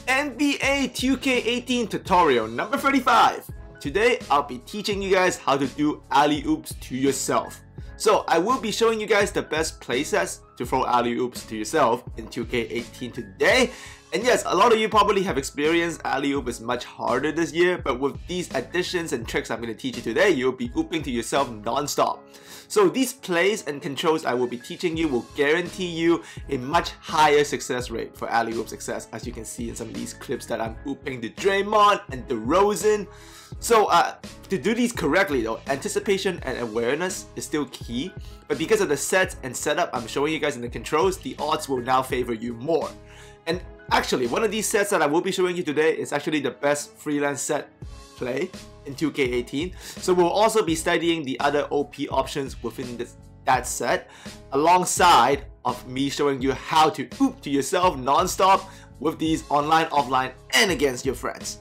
NBA 2K18 tutorial number 35. Today I'll be teaching you guys how to do alley-oops to yourself. So I will be showing you guys the best playsets to throw alley-oops to yourself in 2K18 today. And yes, a lot of you probably have experienced alley-oop is much harder this year, but with these additions and tricks I'm going to teach you today, you'll be ooping to yourself non-stop. So these plays and controls I will be teaching you will guarantee you a much higher success rate for alley-oop success, as you can see in some of these clips that I'm ooping to Draymond and DeRozan. So to do these correctly though, anticipation and awareness is still key, but because of the sets and setup I'm showing you guys in the controls, the odds will now favor you more. And actually, one of these sets that I will be showing you today is actually the best freelance set play in 2K18. So we'll also be studying the other OP options within that set, alongside of me showing you how to oop to yourself non-stop with these online, offline, and against your friends.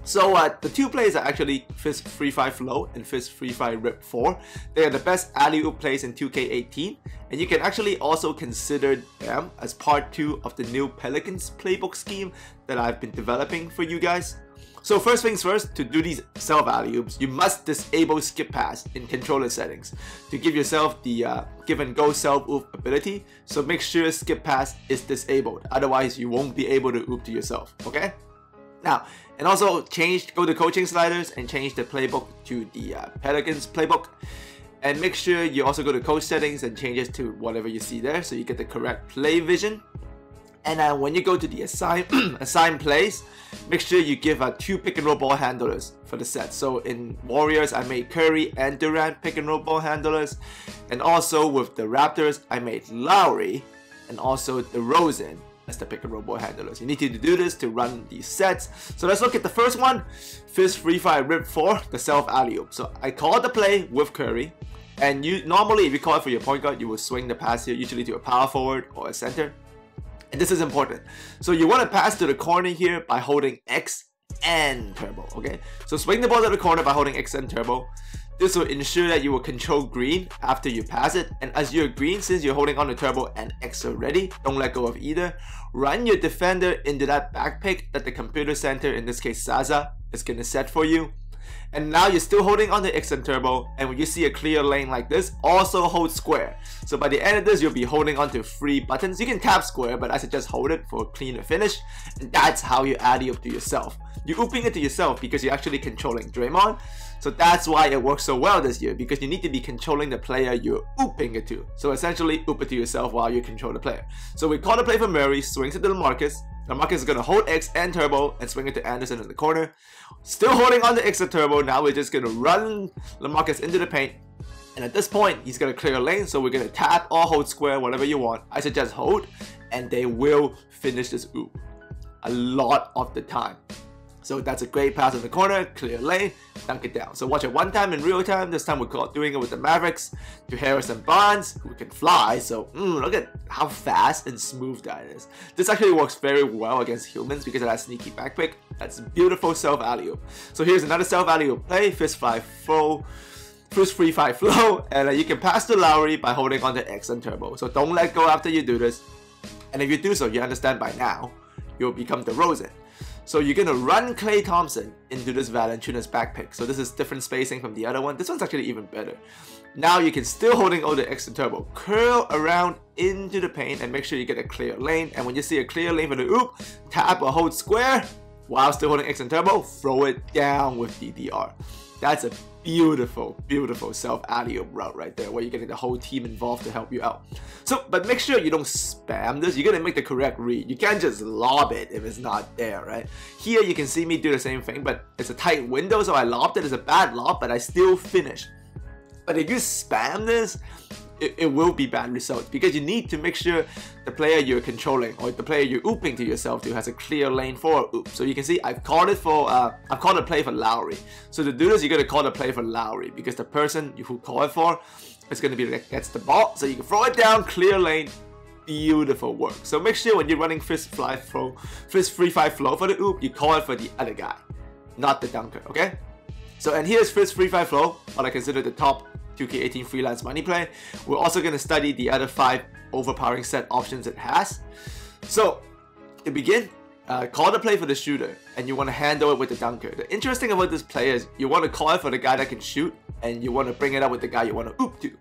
So the two plays are actually Fist Free Fire Flow and Fist Free Fire Rip 4. They are the best alley-oop plays in 2K18, and you can actually also consider them as part 2 of the new Pelicans playbook scheme that I've been developing for you guys. So first things first, to do these self alley-oops, you must disable skip pass in controller settings to give yourself the give and go self oop ability. So make sure skip pass is disabled, otherwise you won't be able to oop to yourself, okay? Now, and also go to coaching sliders and change the playbook to the Pelicans playbook. And make sure you also go to coach settings and change it to whatever you see there so you get the correct play vision. And when you go to the assign plays, make sure you give 2 pick and roll ball handlers for the set. So in Warriors, I made Curry and Durant pick and roll ball handlers. And also with the Raptors, I made Lowry and also DeRozan as the pick and roll ball handlers. You need to do this to run these sets. So let's look at the first one, Fist Free Fire Rip 4, the self alley-oop. So I called the play with Curry, and normally if you call it for your point guard, you will swing the pass here, usually to a power forward or a center. And this is important. So you want to pass to the corner here by holding X and turbo, okay? So swing the ball to the corner by holding X and turbo. This will ensure that you will control green after you pass it, and as you're green, since you're holding on to turbo and X already, don't let go of either. Run your defender into that back pick that the computer center, in this case Zaza, is going to set for you. And now you're still holding on to X and turbo, and when you see a clear lane like this, also hold square. So by the end of this, you'll be holding on to 3 buttons. You can tap square, but I suggest hold it for a cleaner finish. And that's how you alley up to yourself. You're ooping it to yourself because you're actually controlling Draymond. So that's why it works so well this year, because you need to be controlling the player you're ooping it to. So essentially, oop it to yourself while you control the player. So we call the play for Murray, swings it to LaMarcus. LaMarcus is going to hold X and turbo and swing it to Anderson in the corner. Still holding on to X and turbo, now we're just going to run LaMarcus into the paint. And at this point, he's going to clear a lane, so we're going to tap or hold square, whatever you want. I suggest hold, and they will finish this oop a lot of the time. So that's a great pass in the corner, clear lane, dunk it down. So watch it one time in real time. This time we're doing it with the Mavericks to Harrison Barnes, who can fly. So look at how fast and smooth that is. This actually works very well against humans because of that sneaky back pick. That's beautiful self alley-oop. So here's another self alley-oop play, Fist Free Fire Flow, and you can pass to Lowry by holding on to X and turbo. So don't let go after you do this. And if you do so, you understand by now, you'll become DeRozan. So you're going to run Klay Thompson into this Valanciunas back pick. So this is different spacing from the other one. This one's actually even better. Now you can still holding all the X and turbo, curl around into the paint and make sure you get a clear lane. And when you see a clear lane for the oop, tap or hold square while still holding X and turbo, throw it down with DDR. That's a beautiful, beautiful self alley-oop route right there, where you're getting the whole team involved to help you out. So, but make sure you don't spam this. You're gonna make the correct read. You can't just lob it if it's not there, right? Here you can see me do the same thing, but it's a tight window, so I lobbed it. It's a bad lob, but I still finish. But if you spam this, it will be bad results, because you need to make sure the player you're controlling or the player you're ooping to yourself to has a clear lane for oop. So you can see I've called it for I've called a play for Lowry. So to do this, you're gonna call the play for Lowry because the person who call it for is gonna be that gets the ball. So you can throw it down, clear lane, beautiful work. So make sure when you're running Fist Free Fire Flow for the oop, you call it for the other guy, not the dunker. Okay. So and here's Fist Free Fire Flow, what I consider the top 2K18 freelance money play. We're also going to study the other 5 overpowering set options it has. So to begin, call the play for the shooter, and you want to handle it with the dunker. The interesting about this play is you want to call it for the guy that can shoot, and you want to bring it up with the guy you want to oop to.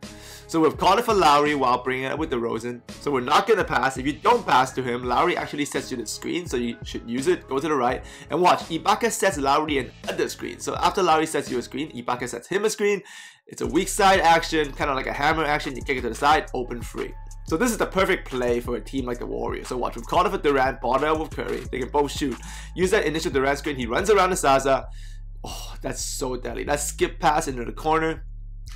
So we've called it for Lowry while bringing it up with DeRozan. So we're not going to pass. If you don't pass to him, Lowry actually sets you the screen, so you should use it. Go to the right, and watch. Ibaka sets Lowry another screen. So after Lowry sets you a screen, Ibaka sets him a screen. It's a weak side action, kind of like a hammer action. You kick it to the side, open free. So this is the perfect play for a team like the Warriors. So watch, we've called it for Durant, bother up with Curry. They can both shoot. Use that initial Durant screen. He runs around the Zaza. Oh, that's so deadly. That skip pass into the corner.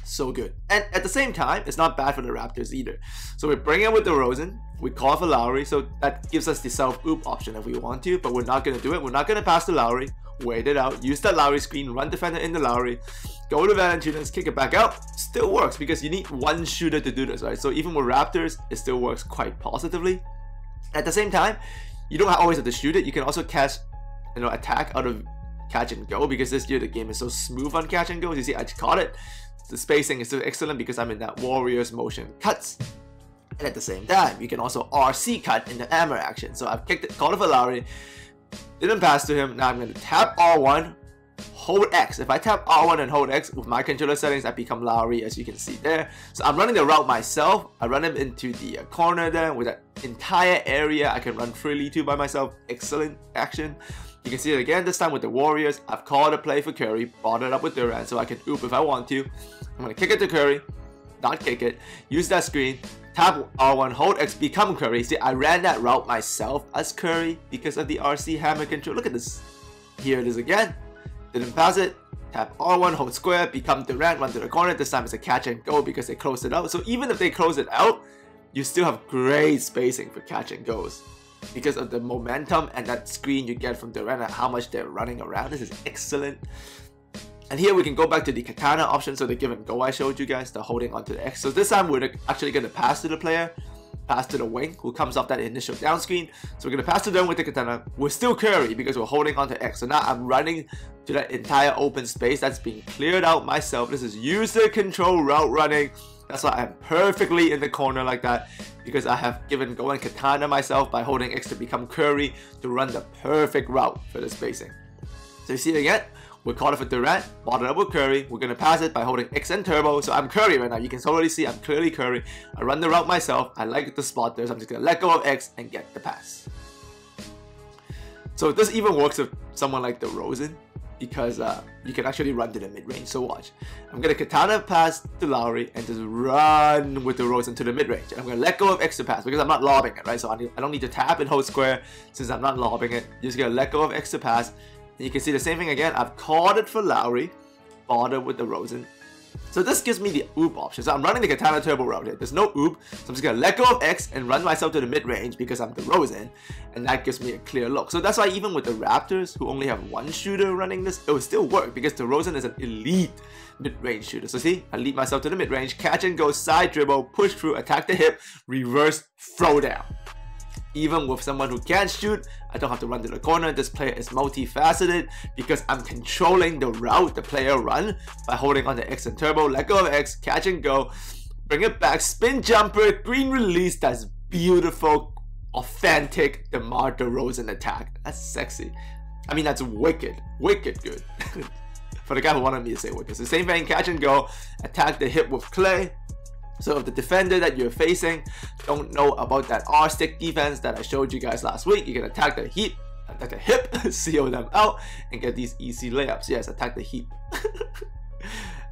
So good. And at the same time, it's not bad for the Raptors either. So we bring it with DeRozan. We call for Lowry. So that gives us the self-oop option if we want to. But we're not going to do it. We're not going to pass to Lowry. Wait it out. Use that Lowry screen. Run defender into Lowry. Go to Valanciunas. Kick it back out. Still works because you need one shooter to do this, right? So even with Raptors, it still works quite positively. At the same time, you don't always have to shoot it. You can also catch, attack out of catch and go, because this year the game is so smooth on catch and go. You see, I just caught it. The spacing is still excellent because I'm in that Warriors motion cuts. And at the same time, you can also RC cut in the hammer action. So I've kicked it, called it for Lowry. Didn't pass to him. Now I'm going to tap R1, hold X. If I tap R1 and hold X with my controller settings, I become Lowry, as you can see there. So I'm running the route myself. I run him into the corner there with that entire area. I can run freely too by myself. Excellent action. You can see it again this time with the Warriors. I've called a play for Curry, brought it up with Durant so I can oop if I want to. I'm going to kick it to Curry, not kick it, use that screen, tap R1, hold X, become Curry. See, I ran that route myself as Curry because of the RC hammer control. Look at this. Here it is again. Didn't pass it. Tap R1, hold square, become Durant, run to the corner. This time it's a catch and go because they closed it out. So even if they close it out, you still have great spacing for catch and goes, because of the momentum and that screen you get from Durant and how much they're running around. This is excellent. And here we can go back to the Katana option, so the give and go I showed you guys, the holding onto the X. So this time we're actually going to pass to the player, pass to the wing who comes off that initial down screen. So we're going to pass to them with the Katana. We're still Curry because we're holding onto X. So now I'm running to that entire open space that's being cleared out myself. This is user control route running. That's why I'm perfectly in the corner like that, because I have given go and Katana myself by holding X to become Curry to run the perfect route for the spacing. So you see it again, we're called for Durant, bought it up with Curry. We're going to pass it by holding X and turbo. So I'm Curry right now. You can totally see I'm clearly Curry. I run the route myself. I like the spot there, so I'm just going to let go of X and get the pass. So this even works with someone like DeRozan, because you can actually run to the mid-range. So watch. I'm going to Katana pass to Lowry and just run with DeRozan to the mid-range. I'm going to let go of X to pass because I'm not lobbing it, right? So I don't need to tap and hold square since I'm not lobbing it. You're just going to let go of X to pass. And you can see the same thing again. I've called it for Lowry, bother with DeRozan. So this gives me the oop option. So I'm running the Katana turbo route here. There's no oop. So I'm just going to let go of X and run myself to the mid-range because I'm DeRozan. And that gives me a clear look. So that's why even with the Raptors, who only have one shooter running this, it will still work because DeRozan is an elite mid-range shooter. So see, I lead myself to the mid-range, catch and go, side dribble, push through, attack the hip, reverse, throw down. Even with someone who can't shoot, I don't have to run to the corner. This player is multifaceted because I'm controlling the route the player run by holding on to X and turbo, let go of X, catch and go, bring it back, spin jumper, green release. That's beautiful, authentic DeMar DeRozan attack. That's sexy. I mean, that's wicked, wicked good. For the guy who wanted me to say wicked. So same thing, catch and go, attack the hip with Clay. So if the defender that you're facing don't know about that R-stick defense that I showed you guys last week, you can attack the heap, attack the hip, seal them out, and get these easy layups. Yes, attack the heap.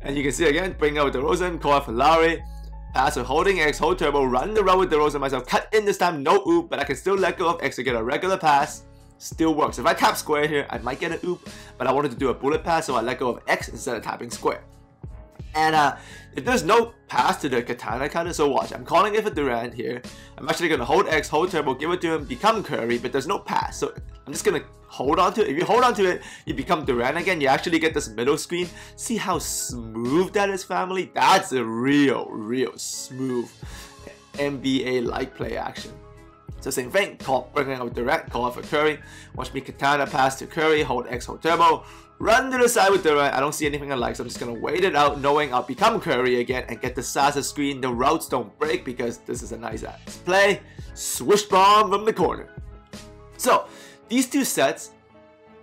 And you can see again, bring out DeRozan, call out for Lowry, pass with holding X, hold turbo, run the route with DeRozan myself, cut in this time, no oop, but I can still let go of X to get a regular pass. Still works. If I tap square here, I might get an oop, but I wanted to do a bullet pass, so I let go of X instead of tapping square. And if there's no pass to the Katana cutter, so watch, I'm calling it for Durant here. I'm actually going to hold X, hold turbo, give it to him, become Curry, but there's no pass. So I'm just going to hold on to it. If you hold on to it, you become Durant again. You actually get this middle screen. See how smooth that is, family? That's a real smooth NBA-like play action. So same thing, bringing out Durant, call for Curry. Watch me Katana pass to Curry, hold X, hold turbo. Run to the side with Durant. I don't see anything I like, so I'm just going to wait it out, knowing I'll become Curry again and get the Zaza screen. The routes don't break because this is a nice ass play. Swish bomb from the corner. So These two sets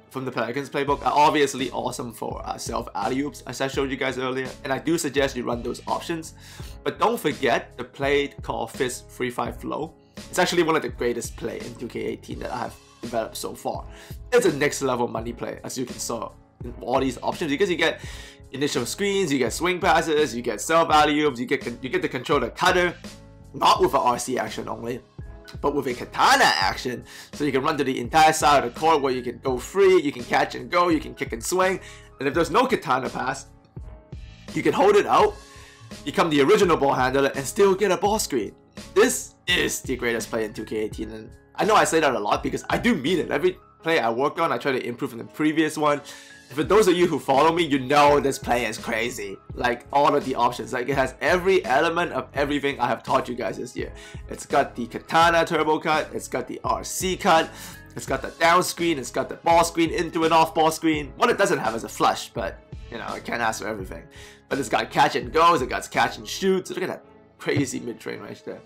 from the Pelicans playbook are obviously awesome for self alley-oops, as I showed you guys earlier, and I do suggest you run those options. But don't forget the play called Fist Free 5 Flow. It's actually one of the greatest play in 2K18 that I have developed so far. It's a next level money play, as you can saw in all these options, because you get initial screens, you get swing passes, you get self alley-oops, you get to control the cutter, not with an RC action only, but with a Katana action, so you can run to the entire side of the court where you can go free, you can catch and go, you can kick and swing, and if there's no Katana pass, you can hold it out, become the original ball handler, and still get a ball screen. This is the greatest play in 2K18, and I know I say that a lot because I do mean it. Every play I work on, I try to improve from the previous one. For those of you who follow me, you know this play is crazy. Like, all of the options. Like, it has every element of everything I have taught you guys this year. It's got the Katana turbo cut, it's got the RC cut, it's got the down screen, it's got the ball screen into an off ball screen. What it doesn't have is a flush, but, you know, it can't ask for everything. But it's got catch and goes, it got catch and shoots. Look at that crazy mid-train right there.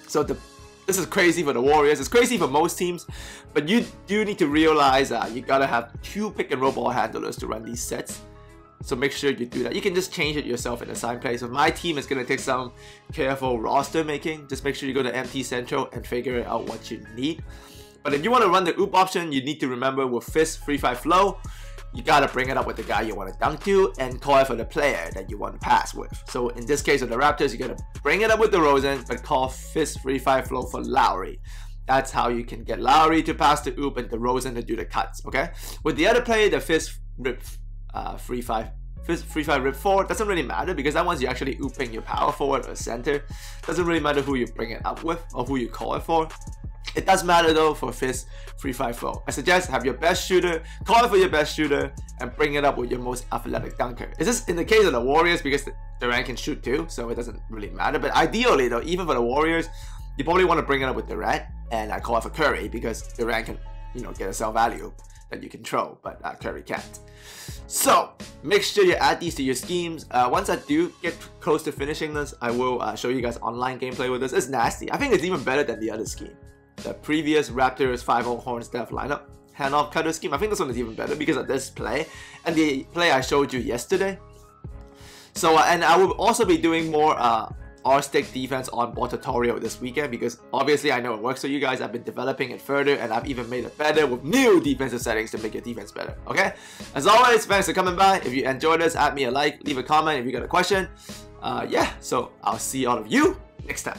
So this is crazy for the Warriors, it's crazy for most teams, but you do need to realize you gotta have 2 pick and roll ball handlers to run these sets. So make sure you do that. You can just change it yourself in the sign play. So my team is gonna take some careful roster making. Just make sure you go to MT Central and figure out what you need. But if you want to run the oop option, you need to remember with Fist Free 5 Flow, you gotta bring it up with the guy you want to dunk to and call it for the player that you want to pass with. So in this case of the Raptors, you gotta bring it up with DeRozan, but call Fist Free 5 Flow for Lowry. That's how you can get Lowry to pass the oop and DeRozan to do the cuts, okay? With the other play, the Fist Rip Free 5 Rip 4 doesn't really matter because that one's you're actually ooping your power forward or center. Doesn't really matter who you bring it up with or who you call it for. It does matter though for Fist Free 5 Flow. I suggest have your best shooter, call it for your best shooter, and bring it up with your most athletic dunker. It's just in the case of the Warriors because Durant can shoot too, so it doesn't really matter. But ideally though, even for the Warriors, you probably want to bring it up with Durant, and I call it for Curry because Durant can, you know, get a self value that you can throw, but Curry can't. So make sure you add these to your schemes. Once I do get close to finishing this, I will show you guys online gameplay with this. It's nasty. I think it's even better than the other scheme. The previous Raptors 5-0 Horns Death lineup handoff cutter scheme. I think this one is even better because of this play and the play I showed you yesterday. So and I will also be doing more R-stick defense on ball tutorial this weekend because obviously I know it works for you guys. I've been developing it further and I've even made it better with new defensive settings to make your defense better. Okay, as always, thanks for coming by. If you enjoyed this, add me a like, leave a comment if you got a question. Yeah, so I'll see all of you next time.